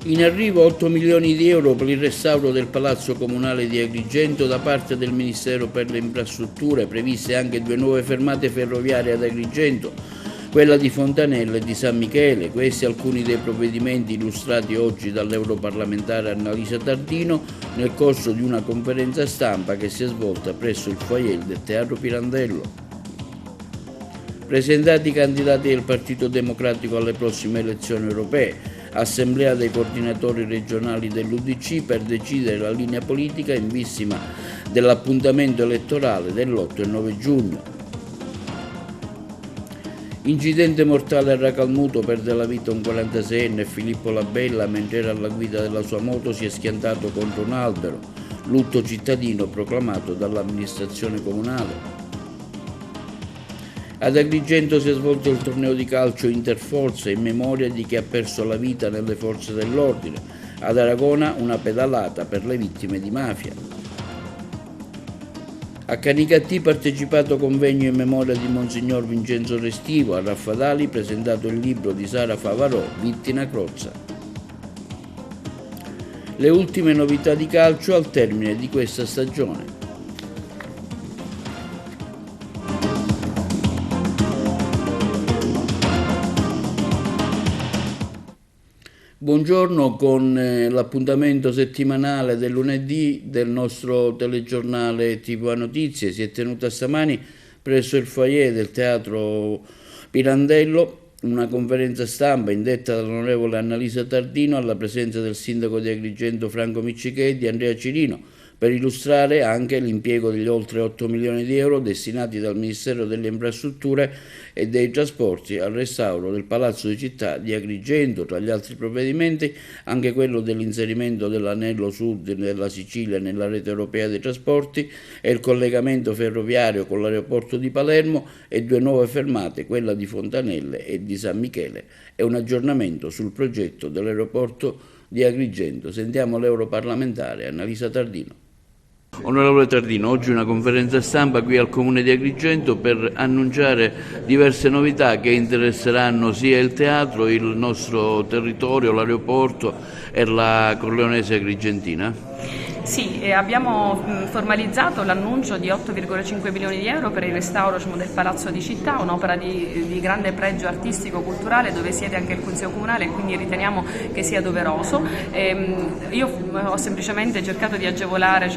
In arrivo 8 milioni di euro per il restauro del Palazzo Comunale di Agrigento da parte del Ministero per le Infrastrutture, previste anche 2 nuove fermate ferroviarie ad Agrigento, quella di Fontanella e di San Michele. Questi alcuni dei provvedimenti illustrati oggi dall'europarlamentare Annalisa Tardino nel corso di una conferenza stampa che si è svolta presso il foyer del Teatro Pirandello. Presentati i candidati del Partito Democratico alle prossime elezioni europee, assemblea dei coordinatori regionali dell'UDC per decidere la linea politica in vista dell'appuntamento elettorale dell'8 e 9 giugno. Incidente mortale a Racalmuto, perde la vita un 46enne, Filippo Labella, mentre era alla guida della sua moto si è schiantato contro un albero. Lutto cittadino proclamato dall'amministrazione comunale. Ad Agrigento si è svolto il torneo di calcio Interforze in memoria di chi ha perso la vita nelle forze dell'ordine. Ad Aragona una pedalata per le vittime di mafia. A Canicattì partecipato convegno in memoria di Monsignor Vincenzo Restivo. A Raffadali presentato il libro di Sara Favarò, Vittina Crozza. Le ultime novità di calcio al termine di questa stagione. Buongiorno con l'appuntamento settimanale del lunedì del nostro telegiornale TV Notizie. Si è tenuta stamani presso il foyer del Teatro Pirandello una conferenza stampa indetta dall'onorevole Annalisa Tardino alla presenza del sindaco di Agrigento Franco Miccichetti e Andrea Cirino per illustrare anche l'impiego degli oltre 8 milioni di euro destinati dal Ministero delle Infrastrutture e dei Trasporti al restauro del Palazzo di Città di Agrigento. Tra gli altri provvedimenti anche quello dell'inserimento dell'anello sud della Sicilia nella rete europea dei trasporti e il collegamento ferroviario con l'aeroporto di Palermo e 2 nuove fermate, quella di Fontanelle e di San Michele, e un aggiornamento sul progetto dell'aeroporto di Agrigento. Sentiamo l'europarlamentare Annalisa Tardino. Onorevole Tardino, oggi una conferenza stampa qui al Comune di Agrigento per annunciare diverse novità che interesseranno sia il teatro, il nostro territorio, l'aeroporto e la Corleonese Agrigentina. Sì, abbiamo formalizzato l'annuncio di 8,5 milioni di euro per il restauro del Palazzo di Città, un'opera di grande pregio artistico-culturale dove siede anche il Consiglio Comunale e quindi riteniamo che sia doveroso. Io ho semplicemente cercato di agevolare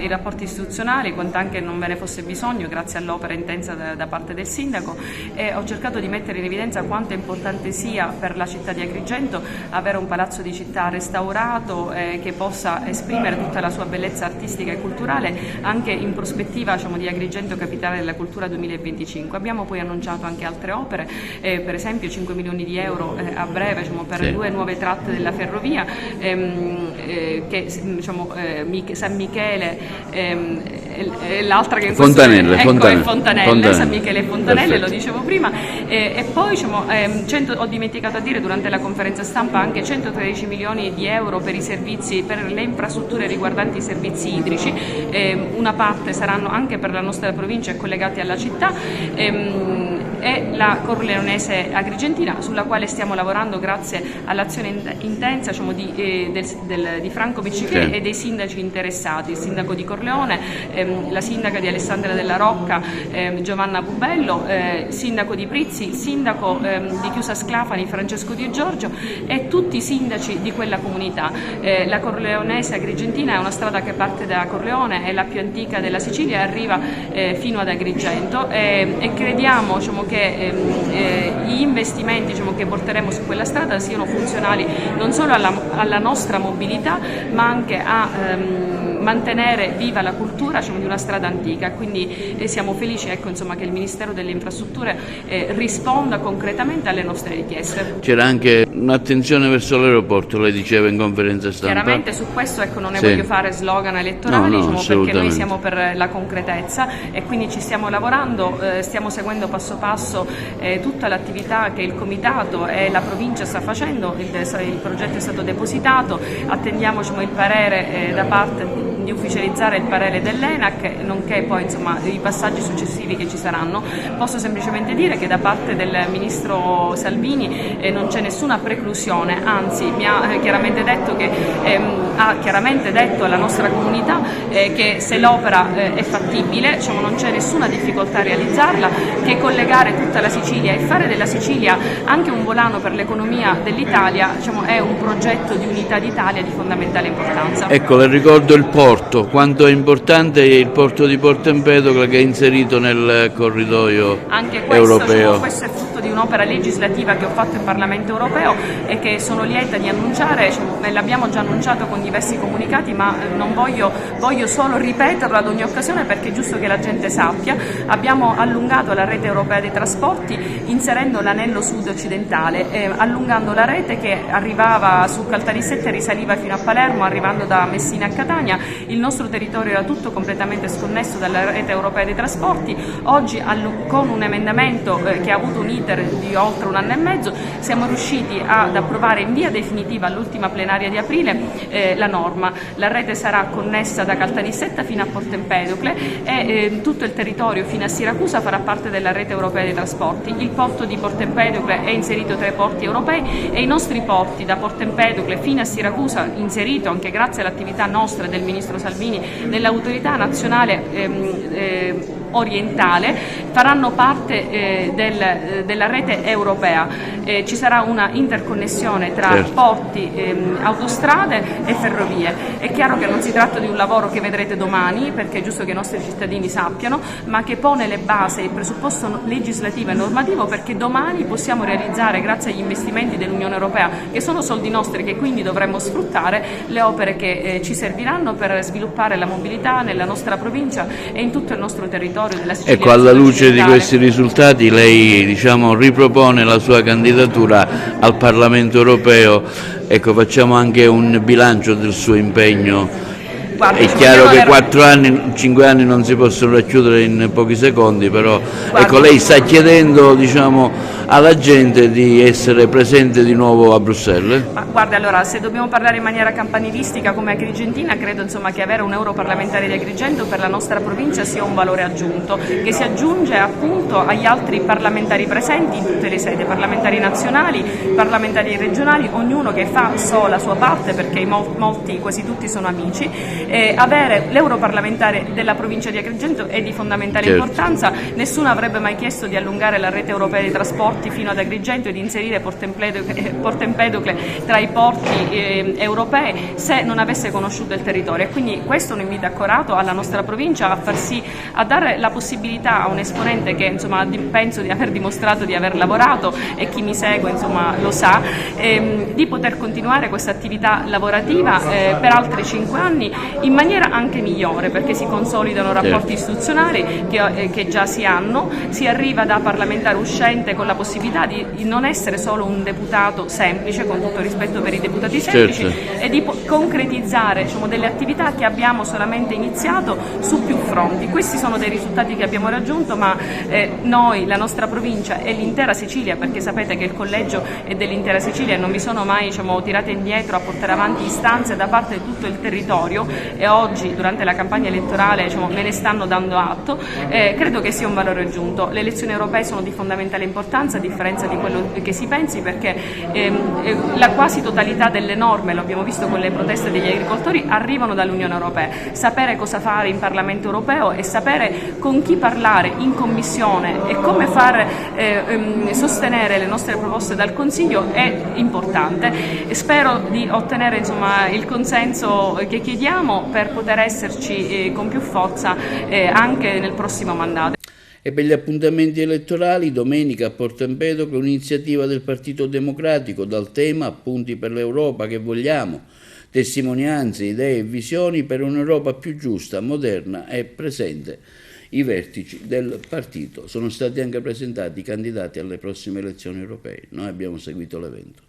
i rapporti istituzionali quanto anche non ve ne fosse bisogno grazie all'opera intensa da parte del sindaco, e ho cercato di mettere in evidenza quanto è importante sia per la città di Agrigento avere un Palazzo di Città restaurato che possa esprimere tutta la sua bellezza artistica e culturale anche in prospettiva di Agrigento Capitale della Cultura 2025. Abbiamo poi annunciato anche altre opere, per esempio 5 milioni di euro a breve per 2 nuove tratte della ferrovia che San Michele e l'altra che Fontanelle, San Michele e Fontanelle. Perfetto. Lo dicevo prima, e poi ho dimenticato a dire durante la conferenza stampa anche 113 milioni di euro per i servizi, per le infrastrutture riguardanti i servizi idrici, una parte saranno anche per la nostra provincia e collegati alla città, e la Corleonese Agrigentina, sulla quale stiamo lavorando grazie all'azione intensa di Franco Miccichetti e dei sindaci interessati, il sindaco di Corleone, la sindaca di Alessandria della Rocca, Giovanna Bubello, sindaco di Prizzi, il sindaco di Chiusa Sclafani Francesco Di Giorgio e tutti i sindaci di quella comunità. La Corleonese Agrigentina è una strada che parte da Corleone, è la più antica della Sicilia e arriva fino ad Agrigento, e crediamo che gli investimenti che porteremo su quella strada siano funzionali non solo alla nostra mobilità ma anche a mantenere viva la cultura di una strada antica. Quindi siamo felici che il Ministero delle Infrastrutture risponda concretamente alle nostre richieste. C'era anche un'attenzione verso l'aeroporto, lei diceva in conferenza stampa. Chiaramente su questo non ne voglio fare slogan elettorali, perché noi siamo per la concretezza e quindi ci stiamo lavorando, stiamo seguendo passo passo tutta l'attività che il Comitato e la provincia sta facendo. Il progetto è stato depositato, attendiamo il parere da parte di ufficializzare il parere dell'ENAC, nonché poi i passaggi successivi che ci saranno. Posso semplicemente dire che da parte del Ministro Salvini non c'è nessuna preclusione, anzi mi ha chiaramente detto alla nostra comunità che se l'opera è fattibile, diciamo, non c'è nessuna difficoltà a realizzarla, che collegare tutta la Sicilia e fare della Sicilia anche un volano per l'economia dell'Italia, diciamo, è un progetto di unità d'Italia di fondamentale importanza. Ecco, le ricordo il porto, quanto è importante il porto di Porto Empedocle che è inserito nel corridoio anche questo, europeo. Questo è frutto di un'opera legislativa che ho fatto in Parlamento europeo e che sono lieta di annunciare, l'abbiamo già annunciato con diversi comunicati, ma non voglio solo ripeterlo ad ogni occasione perché è giusto che la gente sappia. Abbiamo allungato la rete europea dei trasporti inserendo l'anello sud occidentale, allungando la rete che arrivava su Caltanissetta e risaliva fino a Palermo, arrivando da Messina a Catania. Il nostro territorio era tutto completamente sconnesso dalla rete europea dei trasporti. Oggi con un emendamento che ha avuto un iter di oltre 1 anno e mezzo siamo riusciti ad approvare in via definitiva all'ultima plenaria di aprile la norma. La rete sarà connessa da Caltanissetta fino a Porto Empedocle e tutto il territorio fino a Siracusa farà parte della rete europea dei trasporti. Il porto di Porto Empedocle è inserito tra i porti europei e i nostri porti da Porto Empedocle fino a Siracusa, inserito anche grazie all'attività nostra e del Ministro Salvini nell'autorità nazionale orientale, faranno parte della rete europea. Ci sarà una interconnessione tra porti, autostrade e ferrovie. È chiaro che non si tratta di un lavoro che vedrete domani, perché è giusto che i nostri cittadini sappiano, ma che pone le basi, il presupposto legislativo e normativo perché domani possiamo realizzare, grazie agli investimenti dell'Unione Europea, che sono soldi nostri che quindi dovremmo sfruttare, le opere che ci serviranno per sviluppare la mobilità nella nostra provincia e in tutto il nostro territorio. Ecco, alla luce di questi risultati lei, diciamo, ripropone la sua candidatura al Parlamento europeo. Ecco, facciamo anche un bilancio del suo impegno. Guarda, è chiaro che 4 anni, 5 anni non si possono racchiudere in pochi secondi, però ecco, lei sta chiedendo, diciamo, alla gente di essere presente di nuovo a Bruxelles? Ma guarda, allora, se dobbiamo parlare in maniera campanilistica come agrigentina, credo insomma che avere un europarlamentare di Agrigento per la nostra provincia sia un valore aggiunto, che si aggiunge appunto agli altri parlamentari presenti in tutte le sedi, parlamentari nazionali, parlamentari regionali, ognuno che fa la sua parte perché molti, quasi tutti sono amici. Avere l'europarlamentare della provincia di Agrigento è di fondamentale importanza. Nessuno avrebbe mai chiesto di allungare la rete europea dei trasporti fino ad Agrigento e di inserire Porto Empedocle tra i porti europei se non avesse conosciuto il territorio. E quindi questo è un invito accorato alla nostra provincia a far sì, a dare la possibilità a un esponente che insomma penso di aver dimostrato di aver lavorato e chi mi segue insomma lo sa, di poter continuare questa attività lavorativa per altri 5 anni in maniera anche migliore, perché si consolidano rapporti istituzionali che già si hanno, si arriva da parlamentare uscente con la possibilità di non essere solo un deputato semplice, con tutto il rispetto per i deputati semplici, e di concretizzare, diciamo, delle attività che abbiamo solamente iniziato su più fronti. Questi sono dei risultati che abbiamo raggiunto, ma noi, la nostra provincia e l'intera Sicilia, perché sapete che il collegio è dell'intera Sicilia e non mi sono mai, diciamo, tirata indietro a portare avanti istanze da parte di tutto il territorio, e oggi durante la campagna elettorale, diciamo, me ne stanno dando atto, credo che sia un valore aggiunto. Le elezioni europee sono di fondamentale importanza, a differenza di quello che si pensi, perché la quasi totalità delle norme, lo abbiamo visto con le proteste degli agricoltori, arrivano dall'Unione Europea. Sapere cosa fare in Parlamento europeo e sapere con chi parlare in Commissione e come far sostenere le nostre proposte dal Consiglio è importante. Spero di ottenere, insomma, il consenso che chiediamo per poter esserci con più forza anche nel prossimo mandato. E per gli appuntamenti elettorali, domenica a Porto Empedocle un'iniziativa del Partito Democratico dal tema Appunti per l'Europa che vogliamo, testimonianze, idee e visioni per un'Europa più giusta, moderna e presente. I vertici del partito sono stati anche presentati i candidati alle prossime elezioni europee. Noi abbiamo seguito l'evento.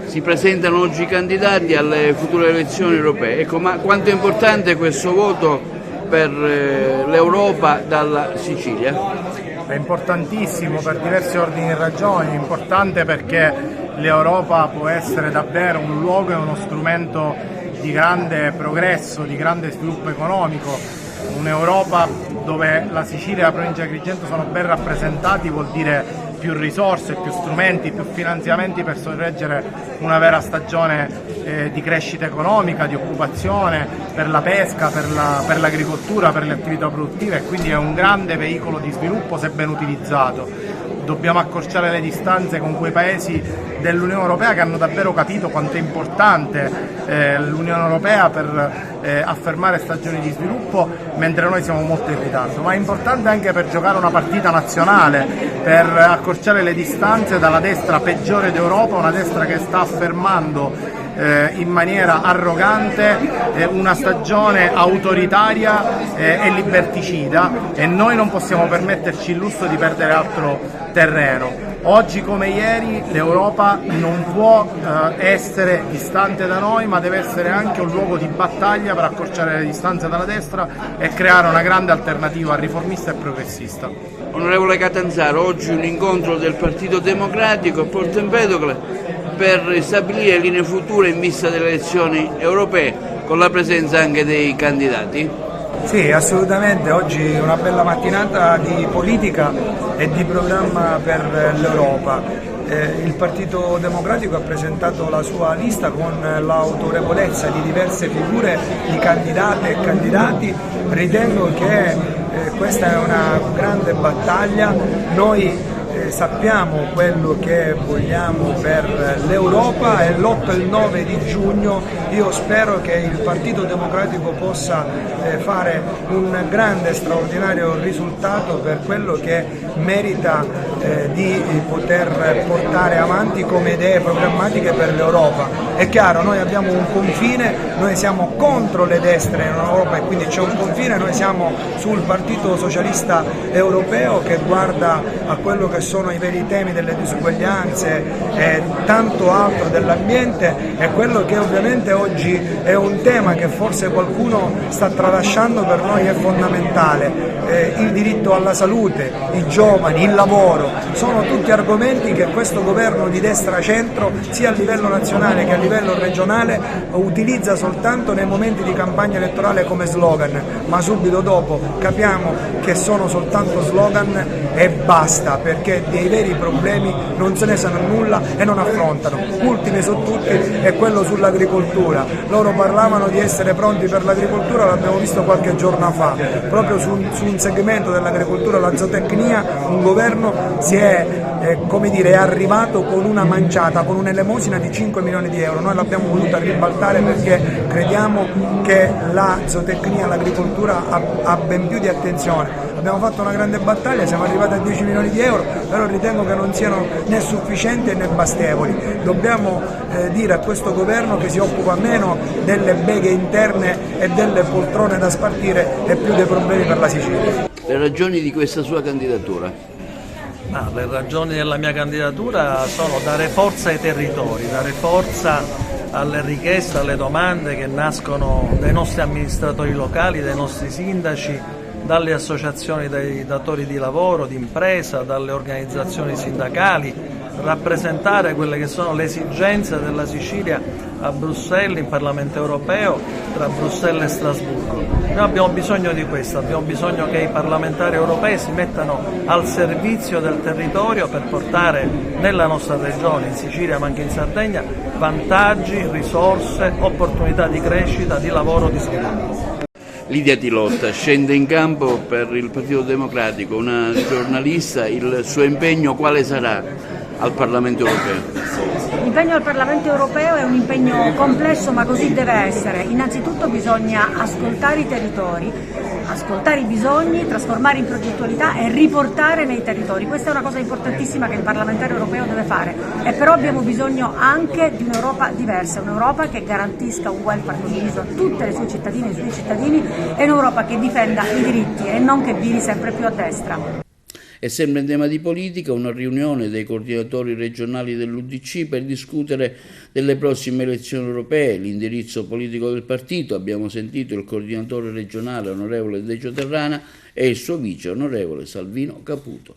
Si presentano oggi i candidati alle future elezioni europee. Ecco, ma quanto è importante questo voto per l'Europa dalla Sicilia? È importantissimo per diversi ordini di ragioni, è importante perché l'Europa può essere davvero un luogo e uno strumento di grande progresso, di grande sviluppo economico. Un'Europa dove la Sicilia e la provincia di Agrigento sono ben rappresentati vuol dire più risorse, più strumenti, più finanziamenti per sorreggere una vera stagione di crescita economica, di occupazione, per la pesca, per l'agricoltura, per le attività produttive, e quindi è un grande veicolo di sviluppo se ben utilizzato. Dobbiamo accorciare le distanze con quei paesi dell'Unione Europea che hanno davvero capito quanto è importante l'Unione Europea per affermare stagioni di sviluppo, mentre noi siamo molto in ritardo, ma è importante anche per giocare una partita nazionale, per accorciare le distanze dalla destra peggiore d'Europa, una destra che sta affermando in maniera arrogante una stagione autoritaria e liberticida, e noi non possiamo permetterci il lusso di perdere altro terreno. Oggi come ieri l'Europa non può essere distante da noi, ma deve essere anche un luogo di battaglia per accorciare le distanze dalla destra e creare una grande alternativa riformista e progressista. Onorevole Catanzaro, oggi un incontro del Partito Democratico a Porto Empedocle per stabilire linee future in vista delle elezioni europee, con la presenza anche dei candidati? Sì, assolutamente, oggi è una bella mattinata di politica e di programma per l'Europa. Il Partito Democratico ha presentato la sua lista con l'autorevolezza di diverse figure di candidate e candidati. Ritengo che questa è una grande battaglia. Noi sappiamo quello che vogliamo per l'Europa e l'8 e il 9 di giugno io spero che il Partito Democratico possa fare un grande, straordinario risultato per quello che merita di poter portare avanti come idee programmatiche per l'Europa. È chiaro, noi abbiamo un confine, noi siamo contro le destre in Europa e quindi c'è un confine, noi siamo sul Partito Socialista Europeo che guarda a quello che sono i veri temi delle disuguaglianze e tanto altro dell'ambiente, e quello che ovviamente oggi è un tema che forse qualcuno sta tralasciando per noi è fondamentale. Il diritto alla salute, i giovani, il lavoro, sono tutti argomenti che questo governo di destra-centro sia a livello nazionale che a livello regionale utilizza soltanto nei momenti di campagna elettorale come slogan, ma subito dopo capiamo che sono soltanto slogan e basta, perché dei veri problemi non se ne sanno nulla e non affrontano. Ultimi su tutti è quello sull'agricoltura. Loro parlavano di essere pronti per l'agricoltura, l'abbiamo visto qualche giorno fa, proprio su un segmento dell'agricoltura, la zootecnia, un governo si è arrivato con una manciata, con un'elemosina di 5 milioni di euro. Noi l'abbiamo voluta ribaltare perché crediamo che la zootecnia, l'agricoltura ha ben più di attenzione. Abbiamo fatto una grande battaglia, siamo arrivati a 10 milioni di euro, però ritengo che non siano né sufficienti né bastevoli. Dobbiamo dire a questo governo che si occupa meno delle beghe interne e delle poltrone da spartire e più dei problemi per la Sicilia. Le ragioni di questa sua candidatura? Le ragioni della mia candidatura sono dare forza ai territori, dare forza alle richieste, alle domande che nascono dai nostri amministratori locali, dai nostri sindaci, dalle associazioni dei datori di lavoro, di impresa, dalle organizzazioni sindacali, rappresentare quelle che sono le esigenze della Sicilia a Bruxelles, in Parlamento europeo, tra Bruxelles e Strasburgo. Noi abbiamo bisogno di questo, abbiamo bisogno che i parlamentari europei si mettano al servizio del territorio per portare nella nostra regione, in Sicilia ma anche in Sardegna, vantaggi, risorse, opportunità di crescita, di lavoro, di sviluppo. Lidia Tilotta scende in campo per il Partito Democratico, una giornalista, il suo impegno quale sarà al Parlamento europeo? L'impegno al Parlamento europeo è un impegno complesso, ma così deve essere. Innanzitutto bisogna ascoltare i territori, ascoltare i bisogni, trasformare in progettualità e riportare nei territori. Questa è una cosa importantissima che il parlamentare europeo deve fare, e però abbiamo bisogno anche di un'Europa diversa, un'Europa che garantisca un welfare condiviso a tutte le sue cittadine e i suoi cittadini, e un'Europa che difenda i diritti e non che viri sempre più a destra. E sempre in tema di politica, una riunione dei coordinatori regionali dell'UDC per discutere delle prossime elezioni europee, l'indirizzo politico del partito. Abbiamo sentito il coordinatore regionale onorevole Decio Terrana e il suo vice onorevole Salvino Caputo.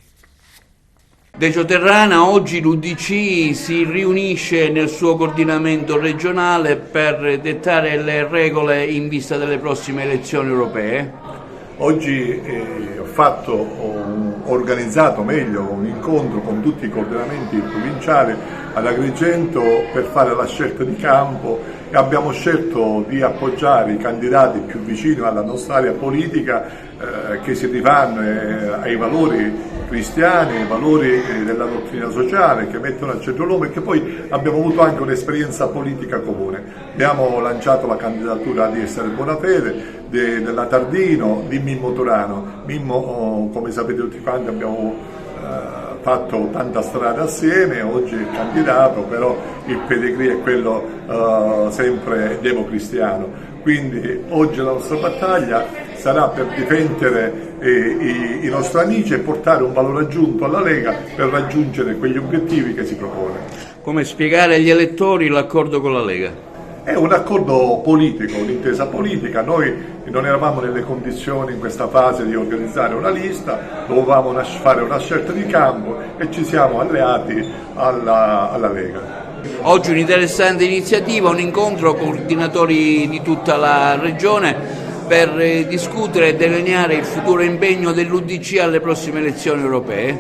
Decio Terrana, oggi l'UDC si riunisce nel suo coordinamento regionale per dettare le regole in vista delle prossime elezioni europee. Oggi ho organizzato meglio un incontro con tutti i coordinamenti provinciali ad Agrigento per fare la scelta di campo e abbiamo scelto di appoggiare i candidati più vicini alla nostra area politica che si rifanno ai valori cristiani, ai valori della dottrina sociale, che mettono al centro l'uomo e che poi abbiamo avuto anche un'esperienza politica comune. Abbiamo lanciato la candidatura di Esther Bonafede, della Tardino, di Mimmo Turano. Mimmo, come sapete tutti quanti, abbiamo fatto tanta strada assieme, oggi è candidato, però il pedigree è quello sempre democristiano. Quindi oggi la nostra battaglia sarà per difendere i nostri amici e portare un valore aggiunto alla Lega per raggiungere quegli obiettivi che si propone. Come spiegare agli elettori l'accordo con la Lega? È un accordo politico, un'intesa politica. Noi non eravamo nelle condizioni in questa fase di organizzare una lista, dovevamo fare una scelta di campo e ci siamo alleati alla Lega. Oggi un'interessante iniziativa, un incontro con coordinatori di tutta la regione per discutere e delineare il futuro impegno dell'UDC alle prossime elezioni europee.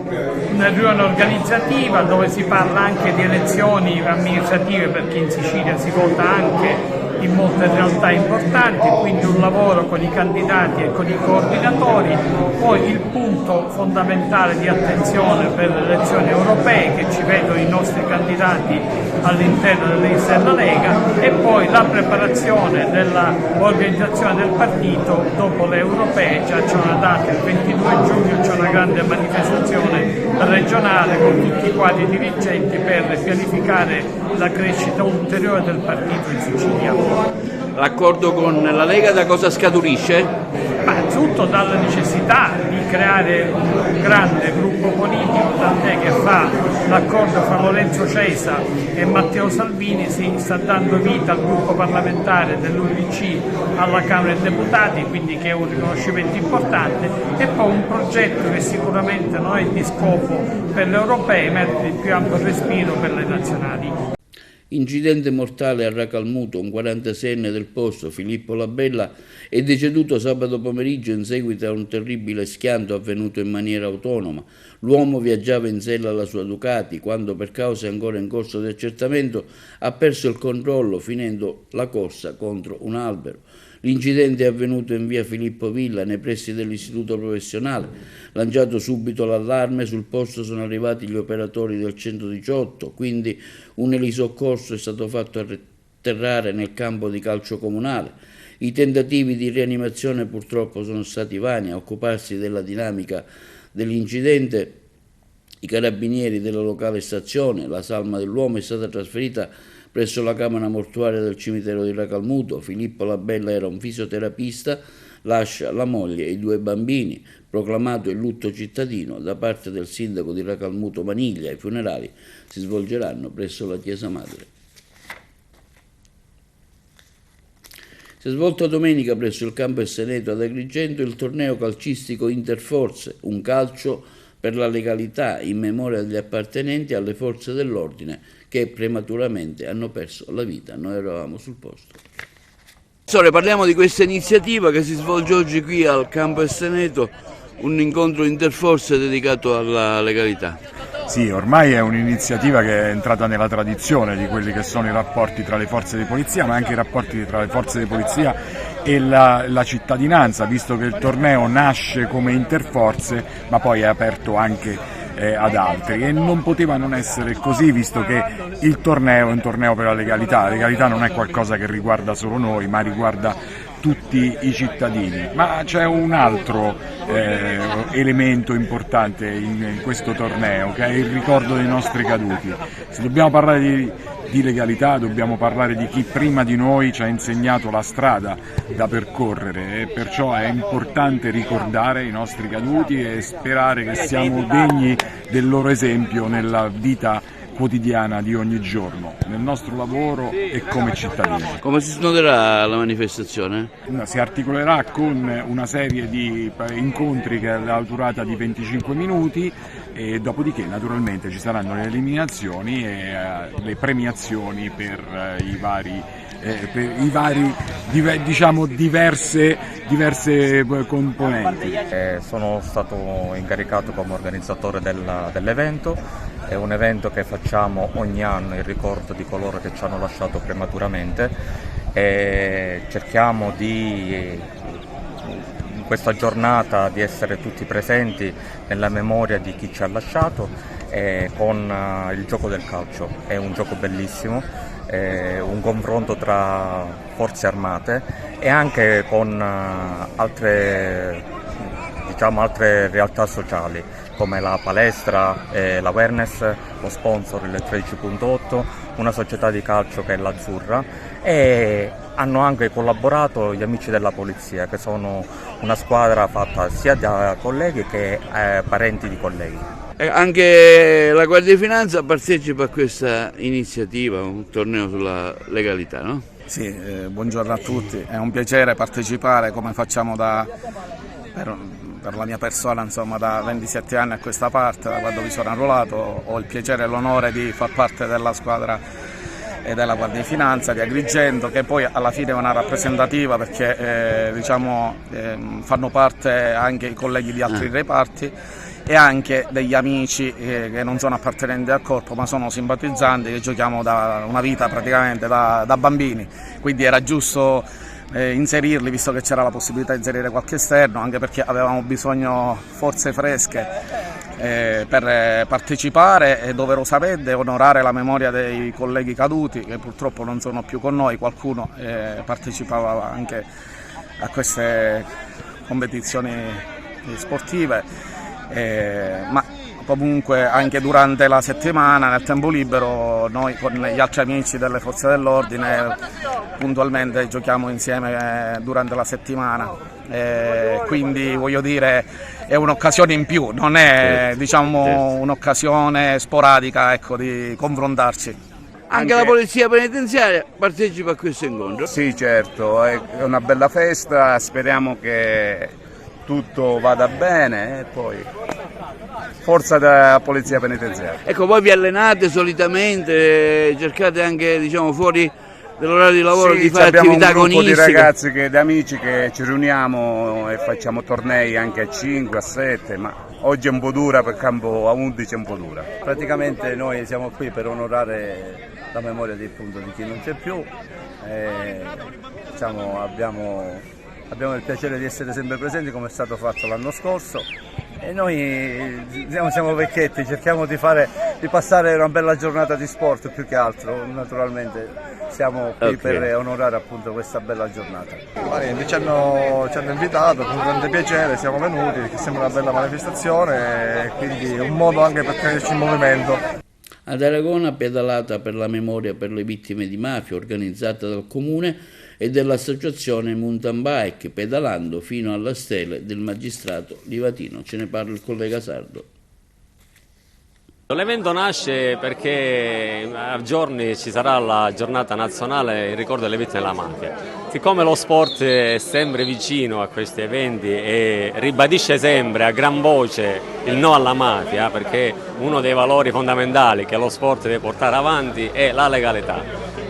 Una riunione organizzativa dove si parla anche di elezioni amministrative, perché in Sicilia si vota anche in molte realtà importanti, quindi un lavoro con i candidati e con i coordinatori. Poi il punto fondamentale di attenzione per le elezioni europee, che ci vedono i nostri candidati all'interno delle liste della Lega, e poi la preparazione dell'organizzazione del partito dopo le europee. Già c'è una data, il 22 giugno c'è una grande manifestazione regionale con tutti i quadri dirigenti per pianificare la crescita ulteriore del partito in Sicilia. L'accordo con la Lega da cosa scaturisce? Tutto dalla necessità di creare un grande gruppo politico, tant'è che l'accordo fra Lorenzo Cesa e Matteo Salvini si sta dando vita al gruppo parlamentare dell'UDC alla Camera dei Deputati, quindi che è un riconoscimento importante, e poi un progetto che sicuramente non è di scopo per le europee, ma è di più ampio respiro per le nazionali. Incidente mortale a Racalmuto, un 46enne del posto, Filippo Labella, è deceduto sabato pomeriggio in seguito a un terribile schianto avvenuto in maniera autonoma. L'uomo viaggiava in sella alla sua Ducati quando, per cause ancora in corso di accertamento, ha perso il controllo finendo la corsa contro un albero. L'incidente è avvenuto in via Filippo Villa, nei pressi dell'istituto professionale. Lanciato subito l'allarme, sul posto sono arrivati gli operatori del 118, quindi un elisoccorso è stato fatto atterrare nel campo di calcio comunale. I tentativi di rianimazione purtroppo sono stati vani. A occuparsi della dinamica dell'incidente i carabinieri della locale stazione. La salma dell'uomo è stata trasferita presso la camera mortuaria del cimitero di Racalmuto. Filippo Labella era un fisioterapista, lascia la moglie e i 2 bambini. Proclamato il lutto cittadino da parte del sindaco di Racalmuto Maniglia, i funerali si svolgeranno presso la chiesa madre. Si è svolto domenica presso il campo Esseneto ad Agrigento il torneo calcistico Interforze, un calcio per la legalità in memoria degli appartenenti alle forze dell'ordine che prematuramente hanno perso la vita. Noi eravamo sul posto. Parliamo di questa iniziativa che si svolge oggi qui al campo Esseneto, un incontro interforze dedicato alla legalità. Sì, ormai è un'iniziativa che è entrata nella tradizione di quelli che sono i rapporti tra le forze di polizia, ma anche i rapporti tra le forze di polizia e la cittadinanza, visto che il torneo nasce come interforze, ma poi è aperto anche ad altri, e non poteva non essere così, visto che il torneo è un torneo per la legalità. La legalità non è qualcosa che riguarda solo noi, ma riguarda tutti i cittadini. Ma c'è un altro elemento importante in questo torneo, che è il ricordo dei nostri caduti. Se dobbiamo parlare di legalità, dobbiamo parlare di chi prima di noi ci ha insegnato la strada da percorrere, e perciò è importante ricordare i nostri caduti e sperare che siamo degni del loro esempio nella vita quotidiana di ogni giorno, nel nostro lavoro e come cittadini. Come si snoderà la manifestazione? Si articolerà con una serie di incontri che ha la durata di 25 minuti e dopodiché naturalmente ci saranno le eliminazioni e le premiazioni per i vari i vari, diciamo, diverse componenti. Sono stato incaricato come organizzatore dell'evento. È un evento che facciamo ogni anno in ricordo di coloro che ci hanno lasciato prematuramente e cerchiamo in questa giornata di essere tutti presenti nella memoria di chi ci ha lasciato con il gioco del calcio. È un gioco bellissimo, un confronto tra forze armate e anche con altre realtà sociali come la palestra, la Wellness, lo sponsor il 13.8, una società di calcio che è l'Azzurra, e hanno anche collaborato gli amici della polizia, che sono una squadra fatta sia da colleghi che parenti di colleghi. Anche la Guardia di Finanza partecipa a questa iniziativa, un torneo sulla legalità, no? Sì, buongiorno a tutti, è un piacere partecipare come facciamo per la mia persona, insomma, da 27 anni a questa parte, da quando mi sono arruolato. Ho il piacere e l'onore di far parte della squadra e della Guardia di Finanza di Agrigento, che poi alla fine è una rappresentativa perché fanno parte anche i colleghi di altri reparti e anche degli amici che non sono appartenenti al corpo ma sono simpatizzanti, che giochiamo da una vita praticamente da bambini, quindi era giusto inserirli, visto che c'era la possibilità di inserire qualche esterno, anche perché avevamo bisogno forze fresche per partecipare e doverosamente onorare la memoria dei colleghi caduti che purtroppo non sono più con noi. Qualcuno partecipava anche a queste competizioni sportive, ma comunque anche durante la settimana, nel tempo libero, noi con gli altri amici delle forze dell'ordine puntualmente giochiamo insieme durante la settimana, quindi voglio dire è un'occasione in più, non è un'occasione sporadica, ecco, di confrontarci. Anche la polizia penitenziaria partecipa a questo incontro? Sì, certo, è una bella festa, speriamo che tutto vada bene e poi forza della polizia penitenziaria. Ecco, voi vi allenate solitamente, cercate anche, diciamo, fuori dell'orario di lavoro di fare attività agonistiche? Abbiamo un gruppo di ragazzi, di amici che ci riuniamo e facciamo tornei anche a 5, a 7, ma oggi è un po' dura, per campo a 11 è un po' dura. Praticamente noi siamo qui per onorare la memoria di chi non c'è più. Abbiamo il piacere di essere sempre presenti, come è stato fatto l'anno scorso, e noi siamo vecchietti, cerchiamo di passare una bella giornata di sport più che altro. Naturalmente siamo qui per onorare appunto questa bella giornata. Ci hanno invitato con grande piacere, siamo venuti perché sembra una bella manifestazione e quindi è un modo anche per tenerci in movimento. Ad Aragona, pedalata per la memoria per le vittime di mafia, organizzata dal Comune e dell'associazione Mountain Bike, pedalando fino alla stele del magistrato livatino. Ce ne parla il collega Sardo. L'evento nasce perché a giorni ci sarà la giornata nazionale in ricordo delle vittime della mafia. Siccome lo sport è sempre vicino a questi eventi e ribadisce sempre a gran voce il no alla mafia, perché uno dei valori fondamentali che lo sport deve portare avanti è la legalità.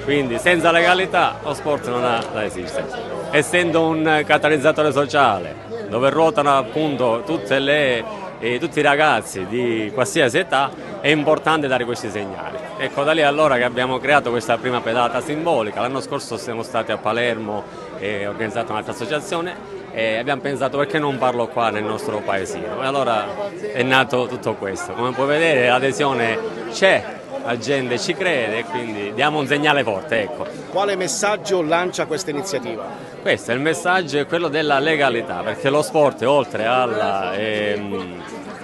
Quindi senza legalità lo sport non ha da esistere. Essendo un catalizzatore sociale dove ruotano appunto tutti i ragazzi di qualsiasi età, è importante dare questi segnali. Ecco, da lì allora che abbiamo creato questa prima pedalata simbolica. L'anno scorso siamo stati a Palermo e organizzato un'altra associazione e abbiamo pensato perché non farlo qua nel nostro paesino. E allora è nato tutto questo. Come puoi vedere l'adesione c'è, la gente ci crede e quindi diamo un segnale forte. Ecco. Quale messaggio lancia questa iniziativa? Questo è il messaggio, è quello della legalità, perché lo sport oltre alla...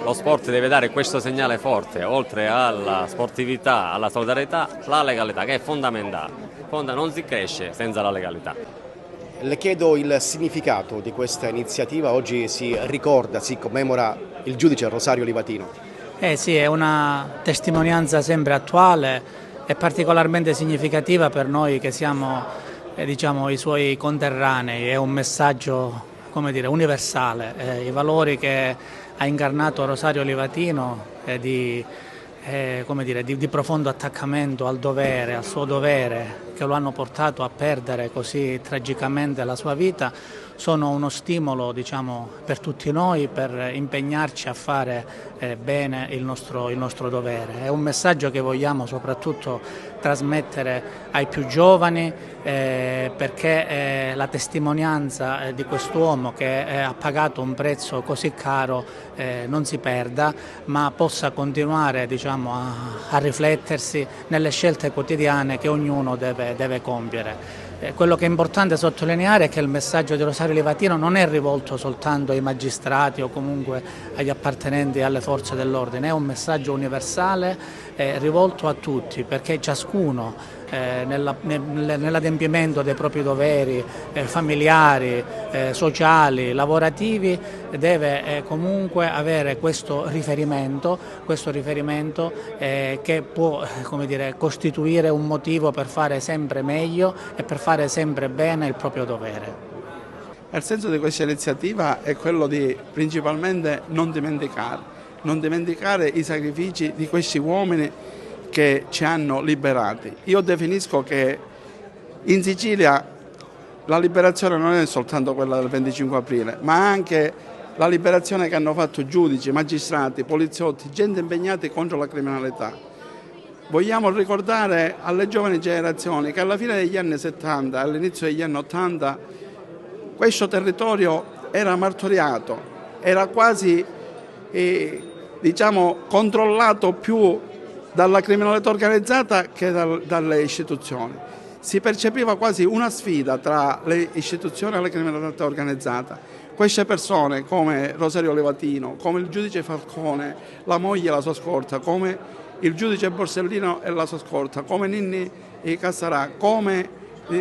lo sport deve dare questo segnale forte, oltre alla sportività, alla solidarietà, la legalità, che è fondamentale. Non si cresce senza la legalità. Le chiedo il significato di questa iniziativa. Oggi si ricorda, si commemora il giudice Rosario Livatino. Sì, è una testimonianza sempre attuale e particolarmente significativa per noi che siamo diciamo, i suoi conterranei. È un messaggio, come dire, universale. I valori che ha incarnato Rosario Livatino di profondo attaccamento al dovere, al suo dovere, che lo hanno portato a perdere così tragicamente la sua vita sono uno stimolo, diciamo, per tutti noi per impegnarci a fare bene il nostro dovere. È un messaggio che vogliamo soprattutto trasmettere ai più giovani perché la testimonianza di quest'uomo che ha pagato un prezzo così caro non si perda, ma possa continuare, diciamo, a riflettersi nelle scelte quotidiane che ognuno deve compiere. Quello che è importante sottolineare è che il messaggio di Rosario Livatino non è rivolto soltanto ai magistrati o comunque agli appartenenti alle forze dell'ordine, è un messaggio universale rivolto a tutti, perché ciascuno nell'adempimento dei propri doveri familiari, sociali, lavorativi deve comunque avere questo riferimento che può, come dire, costituire un motivo per fare sempre meglio e per fare sempre bene il proprio dovere. Il senso di questa iniziativa è quello di principalmente non dimenticare i sacrifici di questi uomini che ci hanno liberati. Io definisco che in Sicilia la liberazione non è soltanto quella del 25 aprile, ma anche la liberazione che hanno fatto giudici, magistrati, poliziotti, gente impegnata contro la criminalità. Vogliamo ricordare alle giovani generazioni che alla fine degli anni 70 e all'inizio degli anni 80 questo territorio era martoriato, era quasi controllato più dalla criminalità organizzata che dalle istituzioni. Si percepiva quasi una sfida tra le istituzioni e la criminalità organizzata. Queste persone come Rosario Livatino, come il giudice Falcone, la moglie e la sua scorta, come il giudice Borsellino e la sua scorta, come Ninni Cassarà, come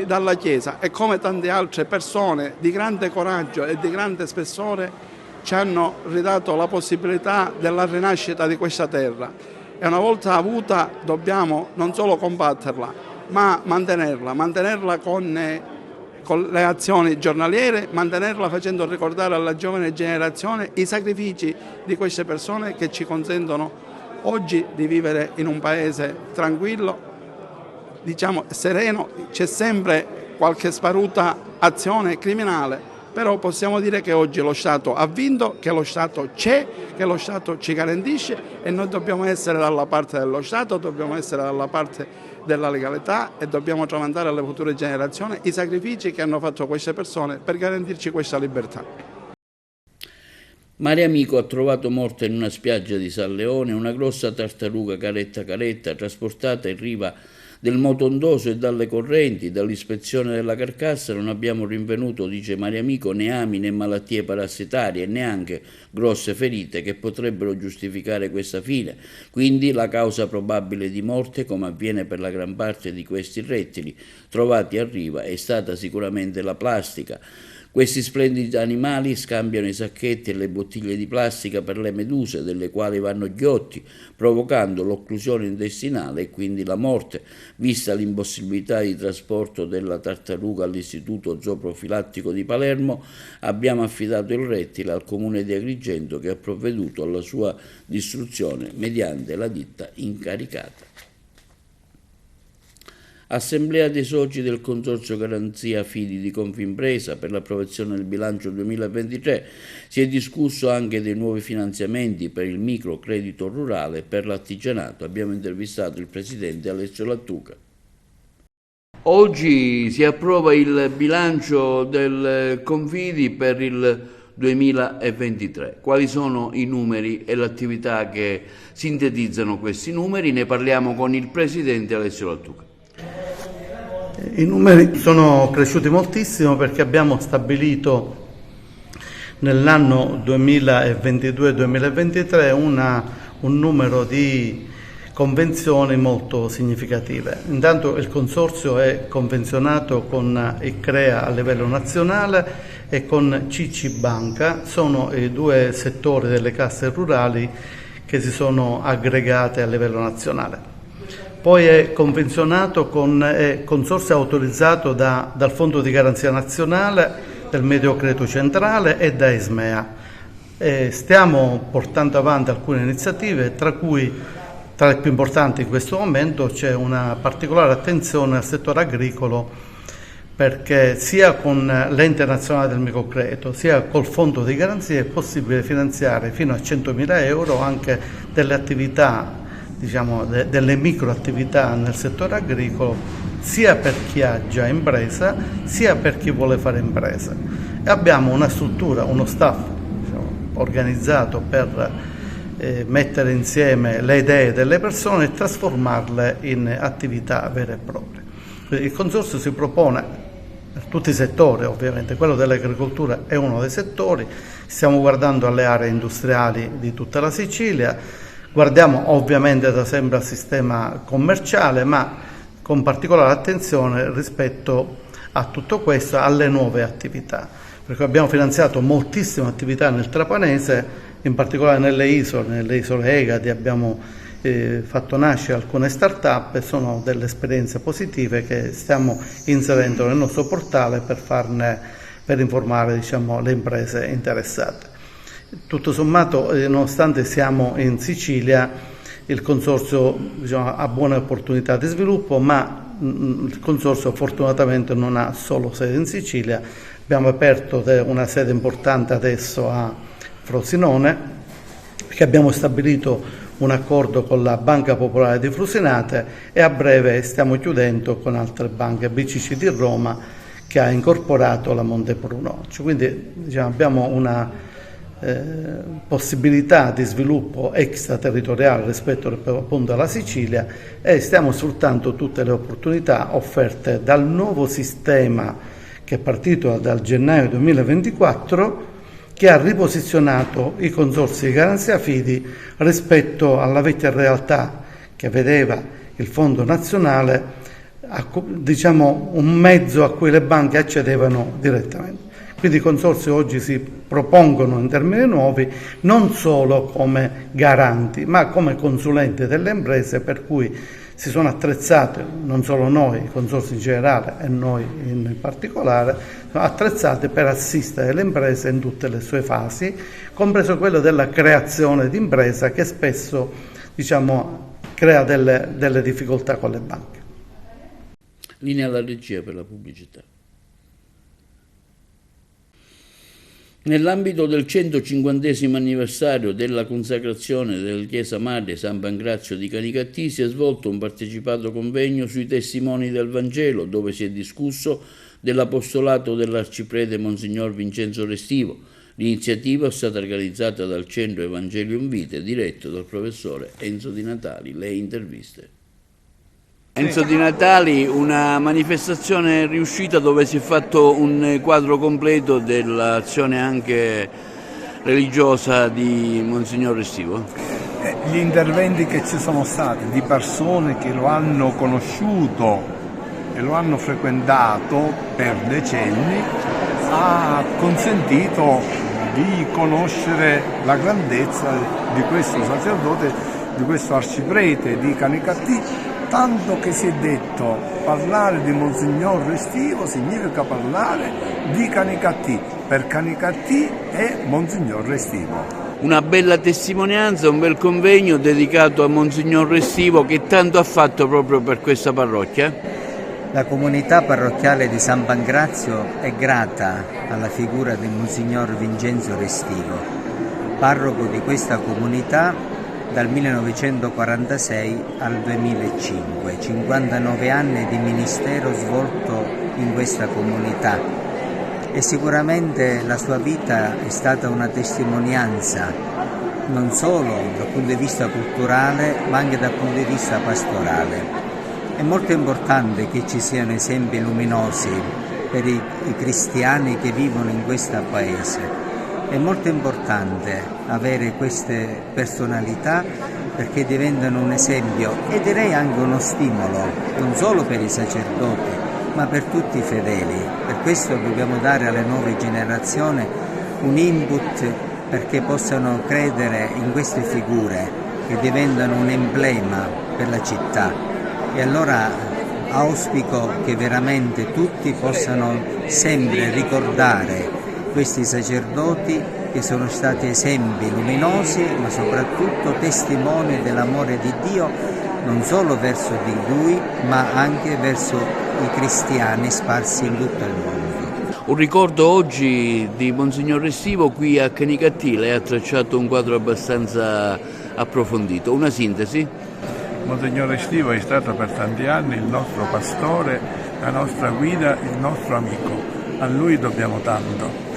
Dalla Chiesa e come tante altre persone di grande coraggio e di grande spessore ci hanno ridato la possibilità della rinascita di questa terra. E una volta avuta dobbiamo non solo combatterla, ma mantenerla con le azioni giornaliere, mantenerla facendo ricordare alla giovane generazione i sacrifici di queste persone che ci consentono oggi di vivere in un paese tranquillo, diciamo sereno. C'è sempre qualche sparuta azione criminale, però possiamo dire che oggi lo Stato ha vinto, che lo Stato c'è, che lo Stato ci garantisce e noi dobbiamo essere dalla parte dello Stato, dobbiamo essere dalla parte della legalità e dobbiamo tramandare alle future generazioni i sacrifici che hanno fatto queste persone per garantirci questa libertà. Mare Amico ha trovato morta in una spiaggia di San Leone una grossa tartaruga caretta trasportata in riva del Motondoso e dalle correnti. Dall'ispezione della carcassa non abbiamo rinvenuto, dice Mare Amico, né ami né malattie parassitarie e neanche grosse ferite che potrebbero giustificare questa fine. Quindi la causa probabile di morte, come avviene per la gran parte di questi rettili trovati a riva, è stata sicuramente la plastica. Questi splendidi animali scambiano i sacchetti e le bottiglie di plastica per le meduse, delle quali vanno ghiotti, provocando l'occlusione intestinale e quindi la morte. Vista l'impossibilità di trasporto della tartaruga all'Istituto Zooprofilattico di Palermo, abbiamo affidato il rettile al Comune di Agrigento, che ha provveduto alla sua distruzione mediante la ditta incaricata. Assemblea dei soci del Consorzio Garanzia Fidi di Confimpresa per l'approvazione del bilancio 2023. Si è discusso anche dei nuovi finanziamenti per il microcredito rurale e per l'artigianato. Abbiamo intervistato il presidente Alessio Lattuca. Oggi si approva il bilancio del Confidi per il 2023. Quali sono i numeri e l'attività che sintetizzano questi numeri? Ne parliamo con il presidente Alessio Lattuca. I numeri sono cresciuti moltissimo perché abbiamo stabilito nell'anno 2022-2023 un numero di convenzioni molto significative. Intanto il Consorzio è convenzionato con ICCREA a livello nazionale e con CC Banca, sono i due settori delle casse rurali che si sono aggregate a livello nazionale. Poi è convenzionato è consorzio autorizzato dal Fondo di Garanzia Nazionale, del Mediocredito Centrale e da Ismea. Stiamo portando avanti alcune iniziative, tra tra le più importanti in questo momento c'è una particolare attenzione al settore agricolo, perché sia con l'Ente Nazionale del Microcredito sia col Fondo di Garanzia è possibile finanziare fino a 100.000 euro anche delle attività, diciamo, delle microattività nel settore agricolo, sia per chi ha già impresa sia per chi vuole fare impresa. E abbiamo una struttura, uno staff, diciamo, organizzato per mettere insieme le idee delle persone e trasformarle in attività vere e proprie. Il consorzio si propone per tutti i settori, ovviamente quello dell'agricoltura è uno dei settori, stiamo guardando alle aree industriali di tutta la Sicilia, guardiamo ovviamente da sempre al sistema commerciale, ma con particolare attenzione rispetto a tutto questo, alle nuove attività, perché abbiamo finanziato moltissime attività nel Trapanese, in particolare nelle isole Egadi abbiamo fatto nascere alcune start-up e sono delle esperienze positive che stiamo inserendo nel nostro portale per informare, diciamo, le imprese interessate. Tutto sommato, nonostante siamo in Sicilia, il consorzio, diciamo, ha buone opportunità di sviluppo, ma il consorzio fortunatamente non ha solo sede in Sicilia. Abbiamo aperto una sede importante adesso a Frosinone, perché abbiamo stabilito un accordo con la Banca Popolare di Frusinate e a breve stiamo chiudendo con altre banche, BCC di Roma che ha incorporato la Montepruno. Quindi, diciamo, abbiamo una possibilità di sviluppo extraterritoriale rispetto appunto alla Sicilia e stiamo sfruttando tutte le opportunità offerte dal nuovo sistema che è partito dal gennaio 2024, che ha riposizionato i consorzi di garanzia fidi rispetto alla vecchia realtà che vedeva il Fondo Nazionale, diciamo, un mezzo a cui le banche accedevano direttamente. Quindi i consorzi oggi si propongono in termini nuovi non solo come garanti, ma come consulenti delle imprese, per cui si sono attrezzate, non solo noi, i consorzi in generale e noi in particolare, sono attrezzate per assistere le imprese in tutte le sue fasi, compreso quello della creazione di impresa che spesso, diciamo, crea delle difficoltà con le banche. Linea alla regia per la pubblicità. Nell'ambito del 150° anniversario della consacrazione della chiesa madre San Pancrazio di Canicattì si è svolto un partecipato convegno sui testimoni del Vangelo, dove si è discusso dell'apostolato dell'arciprete Monsignor Vincenzo Restivo. L'iniziativa è stata organizzata dal Centro Evangelium Vitae, diretto dal professore Enzo Di Natali. Le interviste. Enzo Di Natali, una manifestazione riuscita dove si è fatto un quadro completo dell'azione anche religiosa di Monsignor Restivo. Gli interventi che ci sono stati di persone che lo hanno conosciuto e lo hanno frequentato per decenni ha consentito di conoscere la grandezza di questo sacerdote, di questo arciprete di Canicattì. Tanto che si è detto, parlare di Monsignor Restivo significa parlare di Canicattì, per Canicattì è Monsignor Restivo. Una bella testimonianza, un bel convegno dedicato a Monsignor Restivo che tanto ha fatto proprio per questa parrocchia. La comunità parrocchiale di San Pancrazio è grata alla figura di Monsignor Vincenzo Restivo, parroco di questa comunità dal 1946 al 2005, 59 anni di ministero svolto in questa comunità e sicuramente la sua vita è stata una testimonianza non solo dal punto di vista culturale ma anche dal punto di vista pastorale. È molto importante che ci siano esempi luminosi per i cristiani che vivono in questo paese. È molto importante avere queste personalità perché diventano un esempio e direi anche uno stimolo, non solo per i sacerdoti, ma per tutti i fedeli. Per questo dobbiamo dare alle nuove generazioni un input perché possano credere in queste figure che diventano un emblema per la città. E allora auspico che veramente tutti possano sempre ricordare questi sacerdoti che sono stati esempi luminosi, ma soprattutto testimoni dell'amore di Dio, non solo verso di Lui, ma anche verso i cristiani sparsi in tutto il mondo. Un ricordo oggi di Monsignor Restivo qui a Canicattì. Lei ha tracciato un quadro abbastanza approfondito. Una sintesi? Monsignor Restivo è stato per tanti anni il nostro pastore, la nostra guida, il nostro amico. A lui dobbiamo tanto.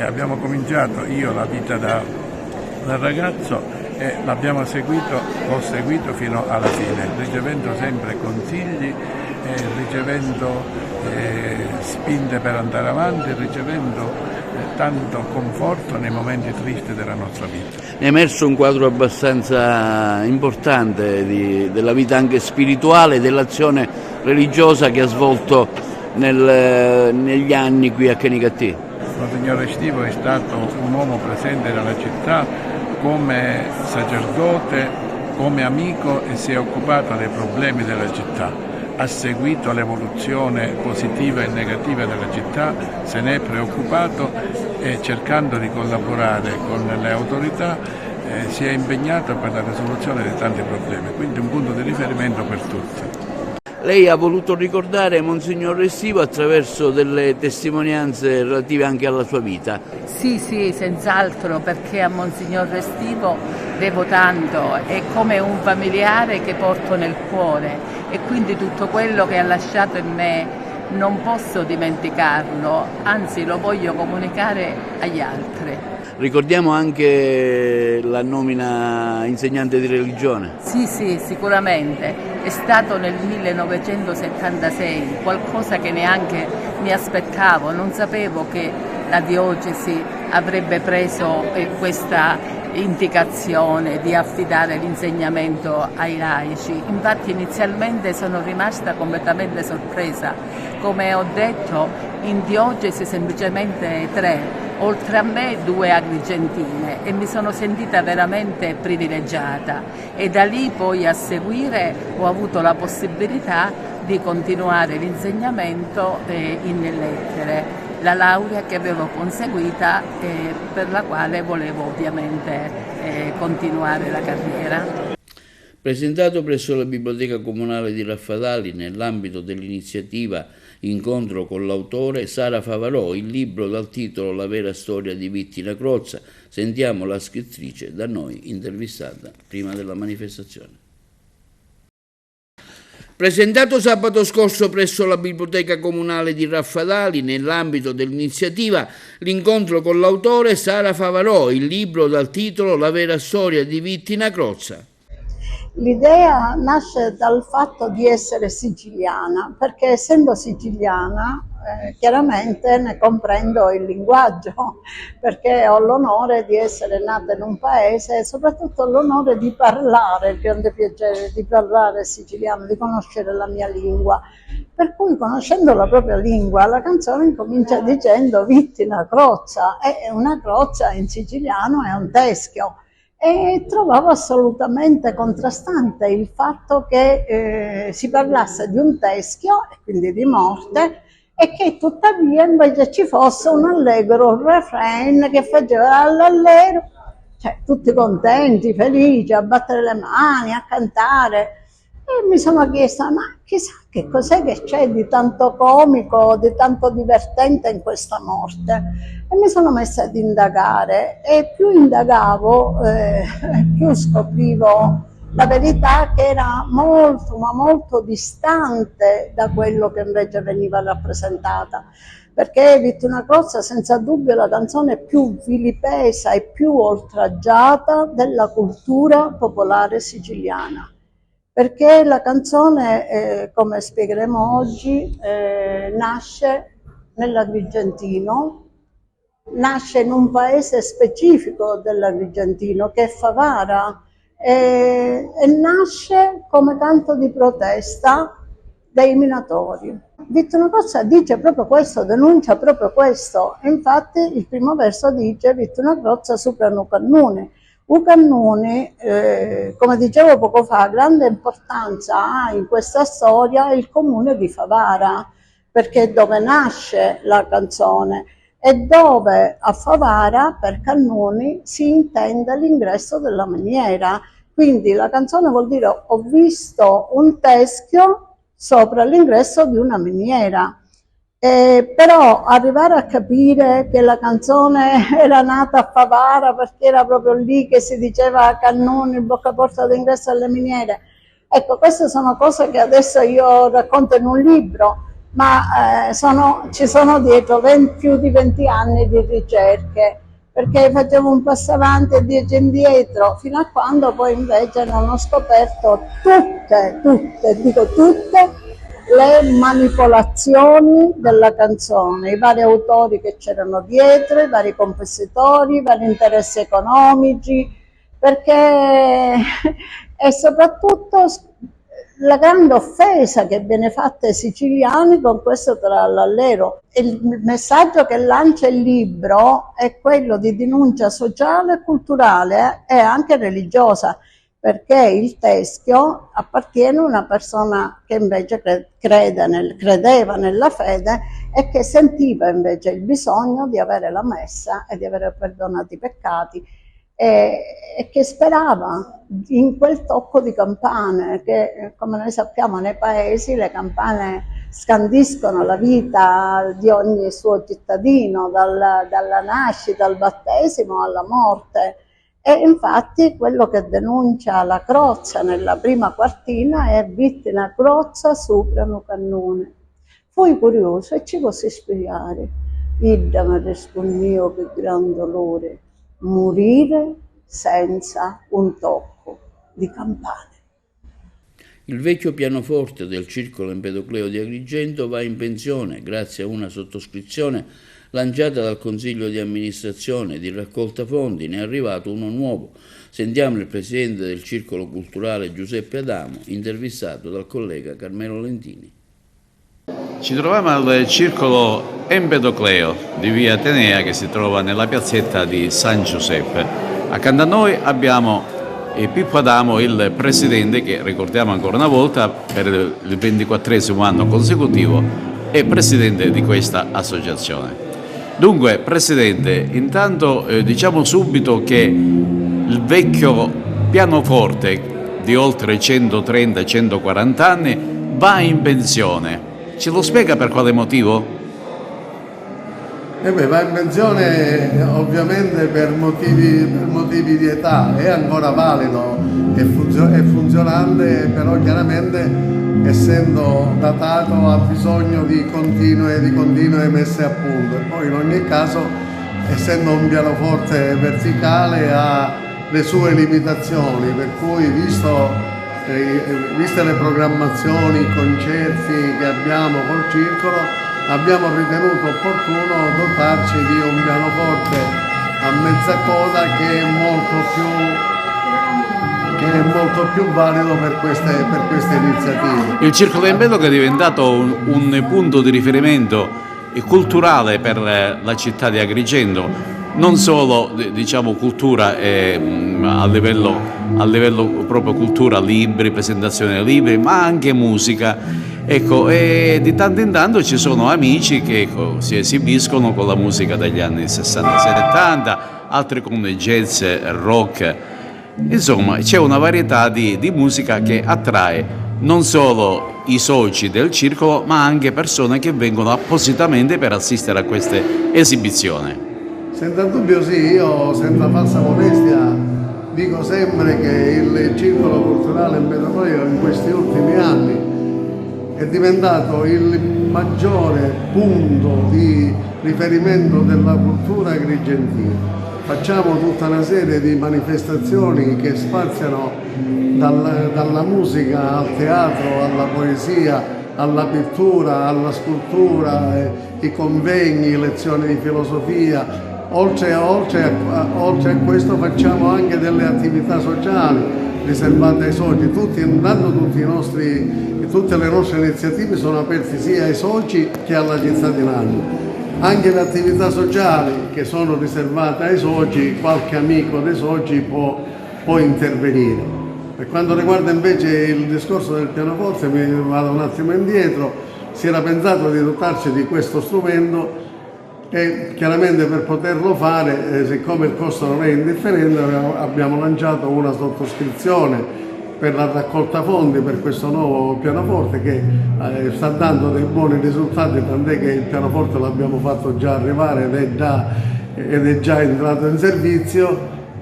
Abbiamo cominciato io la vita da ragazzo e l'ho seguito fino alla fine, ricevendo sempre consigli, ricevendo spinte per andare avanti, ricevendo tanto conforto nei momenti tristi della nostra vita. È emerso un quadro abbastanza importante della vita anche spirituale, dell'azione religiosa che ha svolto negli anni qui a Canicattì. Monsignor Restivo è stato un uomo presente nella città come sacerdote, come amico e si è occupato dei problemi della città. Ha seguito l'evoluzione positiva e negativa della città, se ne è preoccupato e cercando di collaborare con le autorità si è impegnato per la risoluzione di tanti problemi, quindi un punto di riferimento per tutti. Lei ha voluto ricordare Monsignor Restivo attraverso delle testimonianze relative anche alla sua vita. Sì, senz'altro, perché a Monsignor Restivo devo tanto, è come un familiare che porto nel cuore e quindi tutto quello che ha lasciato in me non posso dimenticarlo, anzi lo voglio comunicare agli altri. Ricordiamo anche la nomina insegnante di religione. Sì, sicuramente. È stato nel 1976, qualcosa che neanche mi aspettavo. Non sapevo che la diocesi avrebbe preso questa indicazione di affidare l'insegnamento ai laici. Infatti inizialmente sono rimasta completamente sorpresa. Come ho detto, in diocesi semplicemente 3. Oltre a me 2 agrigentine e mi sono sentita veramente privilegiata e da lì poi a seguire ho avuto la possibilità di continuare l'insegnamento in lettere, la laurea che avevo conseguita e per la quale volevo ovviamente continuare la carriera. Presentato presso la Biblioteca Comunale di Raffadali nell'ambito dell'iniziativa Incontro con l'autore Sara Favarò, il libro dal titolo La vera storia di Vittina Crozza. Sentiamo la scrittrice da noi intervistata prima della manifestazione. Presentato sabato scorso presso la Biblioteca Comunale di Raffadali nell'ambito dell'iniziativa L'incontro con l'autore Sara Favarò, il libro dal titolo La vera storia di Vittina Crozza. L'idea nasce dal fatto di essere siciliana, perché essendo siciliana chiaramente ne comprendo il linguaggio, perché ho l'onore di essere nata in un paese e soprattutto l'onore di parlare, il grande piacere di parlare siciliano, di conoscere la mia lingua. Per cui conoscendo la propria lingua la canzone incomincia dicendo Vittina Crozza, e una crozza in siciliano è un teschio. E trovavo assolutamente contrastante il fatto che si parlasse di un teschio, e quindi di morte, e che tuttavia invece ci fosse un allegro refrain che faceva all'allero, cioè tutti contenti, felici, a battere le mani, a cantare. E mi sono chiesta, ma chissà che cos'è che c'è di tanto comico, di tanto divertente in questa morte. E mi sono messa ad indagare e più indagavo, più scoprivo la verità che era molto, ma molto distante da quello che invece veniva rappresentata. Perché Vittina Crozza senza dubbio è la canzone più vilipesa e più oltraggiata della cultura popolare siciliana. Perché la canzone, come spiegheremo oggi, nasce nell'Agrigentino, nasce in un paese specifico dell'Agrigentino che è Favara e nasce come canto di protesta dei minatori. Vittina Crozza dice proprio questo, denuncia proprio questo. Infatti il primo verso dice Vittina Crozza supra un cannone. Ucannuni, come dicevo poco fa, grande importanza ha in questa storia il comune di Favara, perché è dove nasce la canzone. e dove a Favara per Cannoni si intende l'ingresso della miniera. Quindi la canzone vuol dire ho visto un teschio sopra l'ingresso di una miniera. Però arrivare a capire che la canzone era nata a Favara perché era proprio lì che si diceva Cannoni, il boccaporta d'ingresso alle miniere, ecco, queste sono cose che adesso io racconto in un libro, ma ci sono dietro più di 20 anni di ricerche, perché facevo un passo avanti e 10 indietro, fino a quando poi invece non ho scoperto tutte, dico tutte, le manipolazioni della canzone, i vari autori che c'erano dietro, i vari compositori, i vari interessi economici, perché è soprattutto la grande offesa che viene fatta ai siciliani con questo trallallero. Il messaggio che lancia il libro è quello di denuncia sociale, culturale e anche religiosa, perché il teschio appartiene a una persona che invece credeva nella fede e che sentiva invece il bisogno di avere la messa e di avere perdonati i peccati e che sperava in quel tocco di campane che, come noi sappiamo, nei paesi le campane scandiscono la vita di ogni suo cittadino, dalla nascita al battesimo alla morte. E infatti quello che denuncia la Crozza nella prima quartina è vittina Crozza suprano Cannone. Fui curioso e ci posso spiegare. Idda mi rispondeo che gran dolore, morire senza un tocco di campane. Il vecchio pianoforte del Circolo Empedocleo di Agrigento va in pensione grazie a una sottoscrizione lanciata dal Consiglio di amministrazione di raccolta fondi. Ne è arrivato uno nuovo. Sentiamo il presidente del Circolo Culturale Giuseppe Adamo, intervistato dal collega Carmelo Lentini. Ci troviamo al Circolo Empedocleo di via Atenea, che si trova nella piazzetta di San Giuseppe. Accanto a noi abbiamo Pippo Adamo, il presidente, che ricordiamo ancora una volta per il 24esimo anno consecutivo è presidente di questa associazione. Dunque, Presidente, intanto diciamo subito che il vecchio pianoforte di oltre 130-140 anni va in pensione. Ce lo spiega per quale motivo? Va in pensione ovviamente per motivi di età, è ancora valido, è funzionante, però chiaramente essendo datato ha bisogno di continue messe a punto. E poi in ogni caso, essendo un pianoforte verticale, ha le sue limitazioni, per cui viste le programmazioni, i concerti che abbiamo col Circolo, abbiamo ritenuto opportuno dotarci di un pianoforte a mezza coda che è molto più valido per queste iniziative. Il Circolo Empedocleo è diventato un punto di riferimento culturale per la città di Agrigento, non solo diciamo cultura a livello proprio cultura, libri, presentazione dei libri, ma anche musica. Ecco, e di tanto in tanto ci sono amici che si esibiscono con la musica degli anni 60-70, altri con il jazz, rock. Insomma, c'è una varietà di musica che attrae non solo i soci del circolo, ma anche persone che vengono appositamente per assistere a queste esibizioni. Senza dubbio sì, io senza falsa modestia dico sempre che il Circolo Culturale Empedocleo in questi ultimi anni è diventato il maggiore punto di riferimento della cultura agrigentina. Facciamo tutta una serie di manifestazioni che spaziano dalla musica al teatro, alla poesia, alla pittura, alla scultura, i convegni, lezioni di filosofia. Oltre a questo facciamo anche delle attività sociali riservate ai soci. Tutte le nostre iniziative sono aperte sia ai soci che alla cittadinanza. Anche le attività sociali che sono riservate ai soci, qualche amico dei soci può intervenire. Per quanto riguarda invece il discorso del pianoforte, mi vado un attimo indietro, si era pensato di dotarci di questo strumento e chiaramente per poterlo fare, siccome il costo non è indifferente, abbiamo lanciato una sottoscrizione per la raccolta fondi per questo nuovo pianoforte che sta dando dei buoni risultati, tant'è che il pianoforte l'abbiamo fatto già arrivare ed è già entrato in servizio,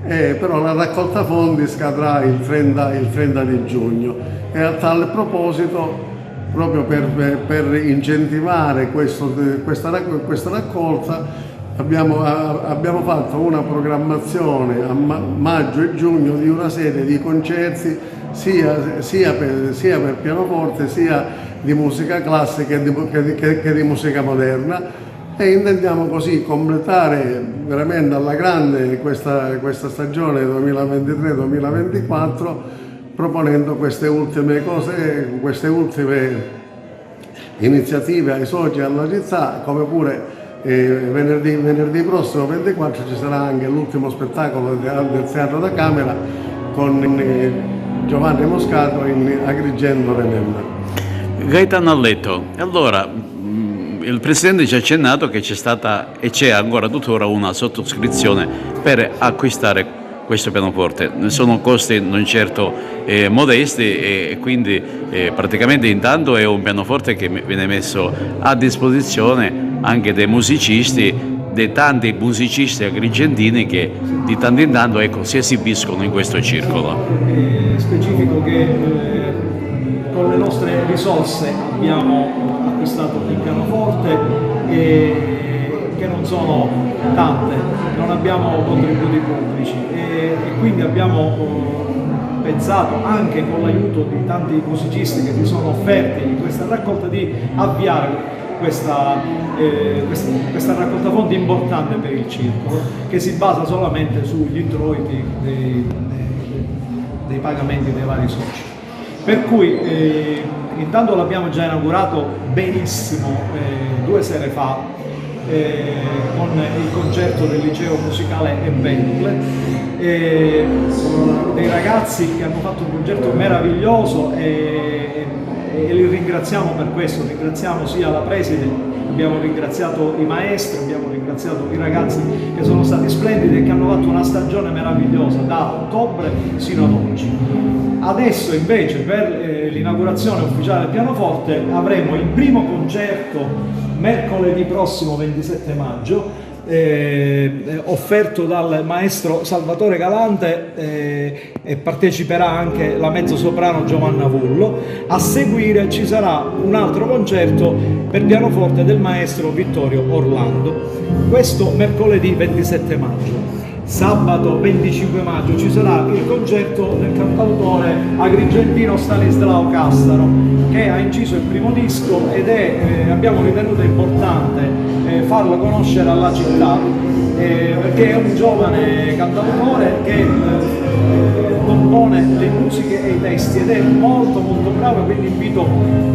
però la raccolta fondi scadrà il 30 di giugno e a tale proposito, proprio per incentivare questa raccolta, abbiamo fatto una programmazione a maggio e giugno di una serie di concerti sia per pianoforte sia di musica classica che di musica moderna, e intendiamo così completare veramente alla grande questa stagione 2023-2024 proponendo queste ultime iniziative ai soci e alla città, come pure venerdì prossimo 24 ci sarà anche l'ultimo spettacolo del Teatro da Camera con Giovanni Moscato in Agrigento Ravenna. Gaetano Alletto, allora il Presidente ci ha accennato che c'è stata e c'è ancora tuttora una sottoscrizione per acquistare questo pianoforte. Sono costi non certo modesti e quindi praticamente intanto è un pianoforte che viene messo a disposizione anche dei musicisti, dei tanti musicisti agrigentini che di tanto in tanto si esibiscono in questo circolo. Specifico che con le nostre risorse abbiamo acquistato il pianoforte che non sono tante, non abbiamo contributi pubblici e quindi abbiamo pensato, anche con l'aiuto di tanti musicisti che si sono offerti in questa raccolta, di avviare questa raccolta fondi importante per il circolo, che si basa solamente sugli introiti dei pagamenti dei vari soci. Per cui intanto l'abbiamo già inaugurato benissimo 2 sere fa con il concerto del liceo musicale Embecle, dei ragazzi che hanno fatto un concerto meraviglioso e li ringraziamo per questo. Ringraziamo sia la preside, abbiamo ringraziato i maestri, abbiamo ringraziato i ragazzi che sono stati splendidi e che hanno fatto una stagione meravigliosa da ottobre sino ad oggi. Adesso invece per l'inaugurazione ufficiale del pianoforte avremo il primo concerto mercoledì prossimo 27 maggio, offerto dal maestro Salvatore Galante, e parteciperà anche la mezzosoprano Giovanna Vullo. A seguire ci sarà un altro concerto per pianoforte del maestro Vittorio Orlando, questo mercoledì 27 maggio. Sabato 25 maggio ci sarà il concerto del cantautore agrigentino Stanislao Cassaro, che ha inciso il primo disco ed abbiamo ritenuto importante farlo conoscere alla città, perché è un giovane cantautore che compone le musiche e i testi ed è molto bravo, quindi invito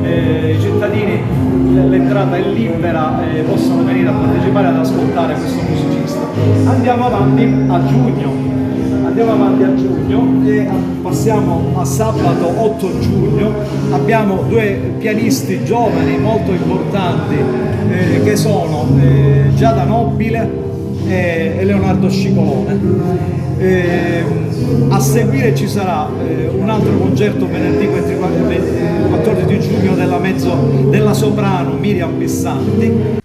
i cittadini, l'entrata è libera, possono venire a partecipare ad ascoltare questo musicista. Andiamo avanti a giugno e passiamo a sabato 8 giugno. Abbiamo 2 pianisti giovani molto importanti che sono Giada Nobile e Leonardo Scicolone. A seguire ci sarà un altro concerto venerdì 14 giugno della soprano Miriam Pissanti.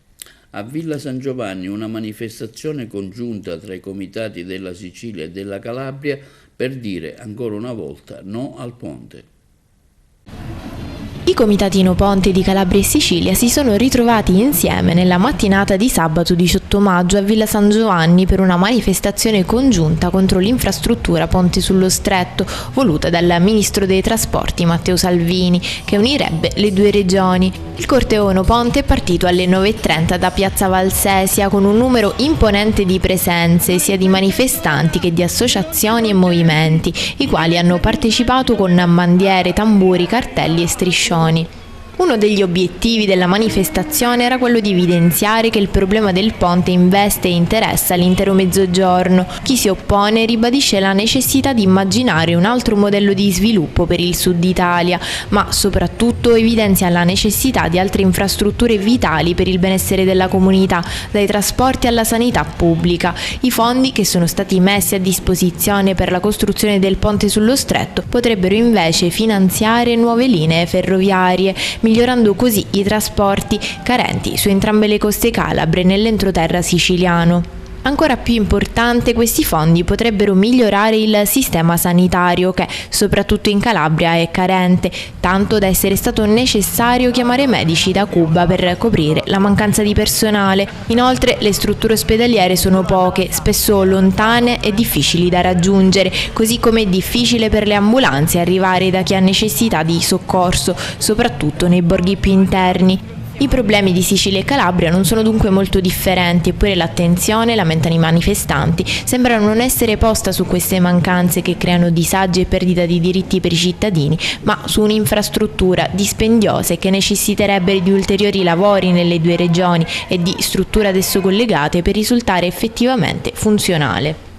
A Villa San Giovanni una manifestazione congiunta tra i comitati della Sicilia e della Calabria per dire ancora una volta no al ponte. I comitati No Ponte di Calabria e Sicilia si sono ritrovati insieme nella mattinata di sabato 18 maggio a Villa San Giovanni per una manifestazione congiunta contro l'infrastruttura Ponte sullo Stretto, voluta dal Ministro dei Trasporti Matteo Salvini, che unirebbe le 2 regioni. Il corteo No Ponte è partito alle 9:30 da Piazza Valsesia con un numero imponente di presenze, sia di manifestanti che di associazioni e movimenti, i quali hanno partecipato con bandiere, tamburi, cartelli e striscioni. Uno degli obiettivi della manifestazione era quello di evidenziare che il problema del ponte investe e interessa l'intero Mezzogiorno. Chi si oppone ribadisce la necessità di immaginare un altro modello di sviluppo per il Sud Italia, ma soprattutto evidenzia la necessità di altre infrastrutture vitali per il benessere della comunità, dai trasporti alla sanità pubblica. I fondi che sono stati messi a disposizione per la costruzione del ponte sullo Stretto potrebbero invece finanziare nuove linee ferroviarie, migliorando così i trasporti carenti su entrambe le coste calabre e nell'entroterra siciliano. Ancora più importante, questi fondi potrebbero migliorare il sistema sanitario che, soprattutto in Calabria, è carente, tanto da essere stato necessario chiamare medici da Cuba per coprire la mancanza di personale. Inoltre, le strutture ospedaliere sono poche, spesso lontane e difficili da raggiungere, così come è difficile per le ambulanze arrivare da chi ha necessità di soccorso, soprattutto nei borghi più interni. I problemi di Sicilia e Calabria non sono dunque molto differenti, eppure l'attenzione, lamentano i manifestanti, sembra non essere posta su queste mancanze che creano disagi e perdita di diritti per i cittadini, ma su un'infrastruttura dispendiosa e che necessiterebbe di ulteriori lavori nelle due regioni e di strutture ad esso collegate per risultare effettivamente funzionale.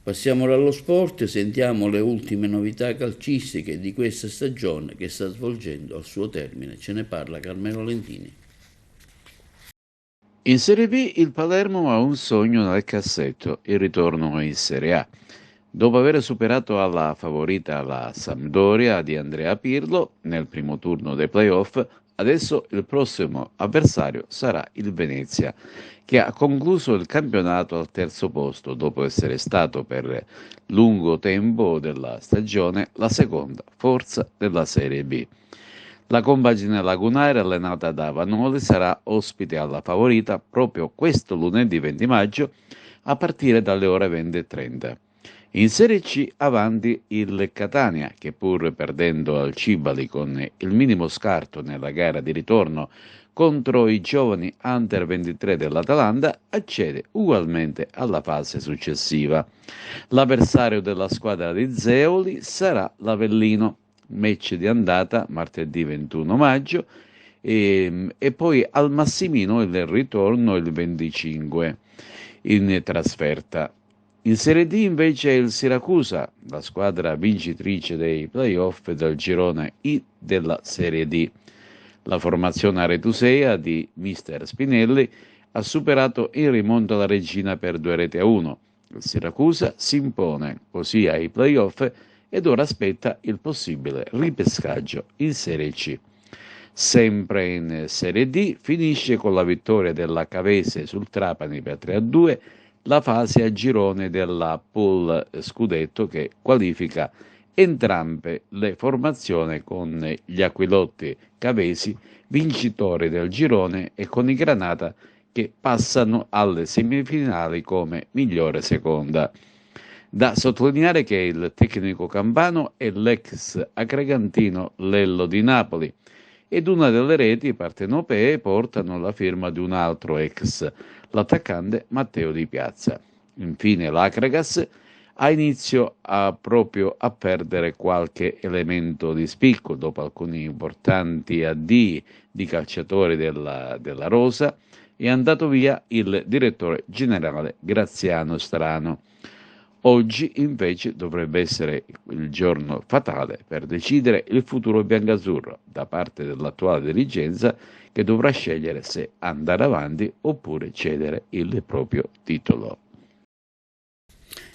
Passiamo allo sport, sentiamo le ultime novità calcistiche di questa stagione che sta svolgendo al suo termine. Ce ne parla Carmelo Lentini. In Serie B il Palermo ha un sogno nel cassetto, il ritorno in Serie A. Dopo aver superato alla favorita la Sampdoria di Andrea Pirlo nel primo turno dei playoff, adesso il prossimo avversario sarà il Venezia, che ha concluso il campionato al terzo posto dopo essere stato per lungo tempo della stagione la seconda forza della Serie B. La compagine lagunare allenata da Vanoli sarà ospite alla favorita proprio questo lunedì 20 maggio a partire dalle ore 20:30. In Serie C avanti il Catania, che pur perdendo al Cibali con il minimo scarto nella gara di ritorno contro i giovani Under 23 dell'Atalanta, accede ugualmente alla fase successiva. L'avversario della squadra di Zeoli sarà l'Avellino, match di andata martedì 21 maggio e poi al Massimino il ritorno il 25 in trasferta. In Serie D invece il Siracusa, la squadra vincitrice dei playoff del girone I della Serie D. La formazione aretusea di mister Spinelli ha superato in rimonta la Regina per 2-1. Il Siracusa si impone così ai playoff ed ora aspetta il possibile ripescaggio in Serie C. Sempre in Serie D finisce con la vittoria della Cavese sul Trapani per 3-2 la fase a girone della pool scudetto che qualifica entrambe le formazioni con gli Aquilotti Cavesi vincitori del girone e con i Granata che passano alle semifinali come migliore seconda. Da sottolineare che il tecnico campano è l'ex agregantino Lello di Napoli ed una delle reti partenopee portano la firma di un altro ex, l'attaccante Matteo Di Piazza. Infine l'Acregas ha inizio proprio a perdere qualche elemento di spicco dopo alcuni importanti addii di calciatori della rosa. È andato via il direttore generale Graziano Strano. Oggi invece dovrebbe essere il giorno fatale per decidere il futuro biancazzurro da parte dell'attuale dirigenza, che dovrà scegliere se andare avanti oppure cedere il proprio titolo.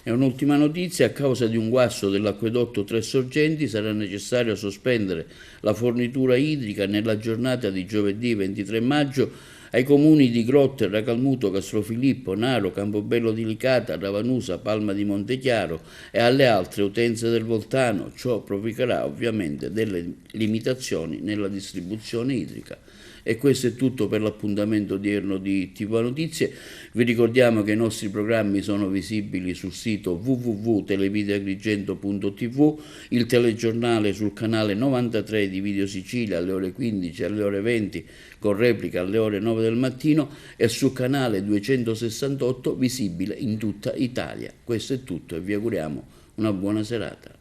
E un'ultima notizia: a causa di un guasto dell'acquedotto Tre Sorgenti sarà necessario sospendere la fornitura idrica nella giornata di giovedì 23 maggio ai comuni di Grotte, Racalmuto, Castrofilippo, Naro, Campobello di Licata, Ravanusa, Palma di Montechiaro e alle altre utenze del Voltano. Ciò provocherà ovviamente delle limitazioni nella distribuzione idrica. E questo è tutto per l'appuntamento odierno di TV Notizie. Vi ricordiamo che i nostri programmi sono visibili sul sito www.televideagrigento.tv, il telegiornale sul canale 93 di Video Sicilia alle ore 15 e alle ore 20 con replica alle ore 9 del mattino e sul canale 268 visibile in tutta Italia. Questo è tutto e vi auguriamo una buona serata.